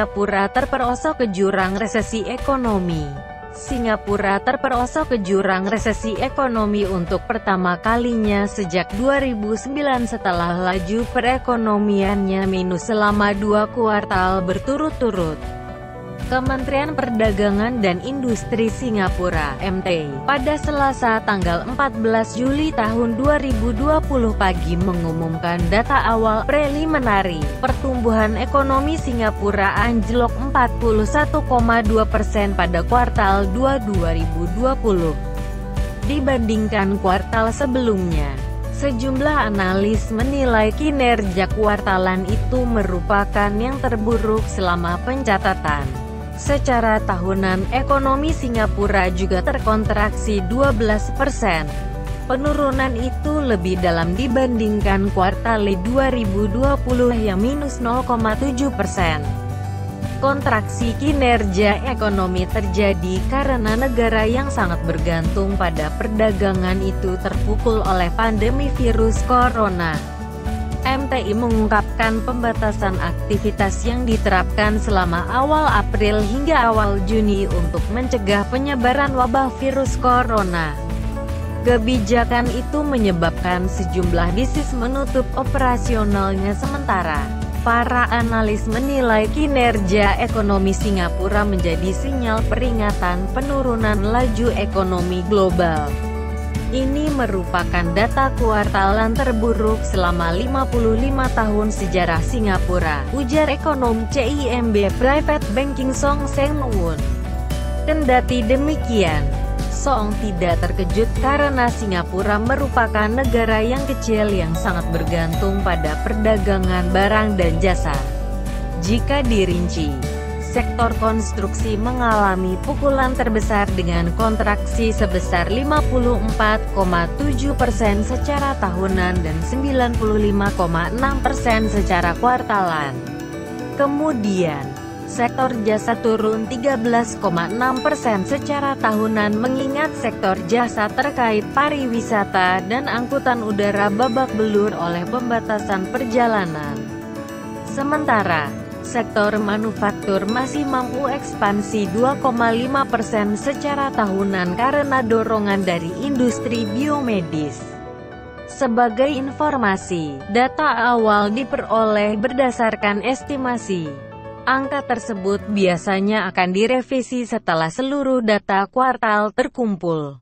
Singapura terperosok ke jurang resesi ekonomi. Singapura terperosok ke jurang resesi ekonomi untuk pertama kalinya sejak 2009 setelah laju perekonomiannya minus selama 2 kuartal berturut-turut. Kementerian Perdagangan dan Industri Singapura (MT) pada Selasa tanggal 14 Juli tahun 2020 pagi mengumumkan data awal preliminari. Pertumbuhan ekonomi Singapura anjlok 41,2% pada kuartal 2 2020 dibandingkan kuartal sebelumnya. Sejumlah analis menilai kinerja kuartalan itu merupakan yang terburuk selama pencatatan. Secara tahunan, ekonomi Singapura juga terkontraksi 12%. Penurunan itu lebih dalam dibandingkan kuartal 2020 yang minus 0,7%. Kontraksi kinerja ekonomi terjadi karena negara yang sangat bergantung pada perdagangan itu terpukul oleh pandemi virus corona. MTI mengungkapkan pembatasan aktivitas yang diterapkan selama awal April hingga awal Juni untuk mencegah penyebaran wabah virus corona. Kebijakan itu menyebabkan sejumlah bisnis menutup operasionalnya sementara. Para analis menilai kinerja ekonomi Singapura menjadi sinyal peringatan penurunan laju ekonomi global. Ini merupakan data kuartalan terburuk selama 55 tahun sejarah Singapura, ujar ekonom CIMB Private Banking Song Seng Wun. Kendati demikian, Song tidak terkejut karena Singapura merupakan negara yang kecil yang sangat bergantung pada perdagangan barang dan jasa. Jika dirinci, sektor konstruksi mengalami pukulan terbesar dengan kontraksi sebesar 54,7% secara tahunan dan 95,6% secara kuartalan. Kemudian, sektor jasa turun 13,6% secara tahunan mengingat sektor jasa terkait pariwisata dan angkutan udara babak belur oleh pembatasan perjalanan. Sementara, sektor manufaktur masih mampu ekspansi 2,5% secara tahunan karena dorongan dari industri biomedis. Sebagai informasi, data awal diperoleh berdasarkan estimasi. Angka tersebut biasanya akan direvisi setelah seluruh data kuartal terkumpul.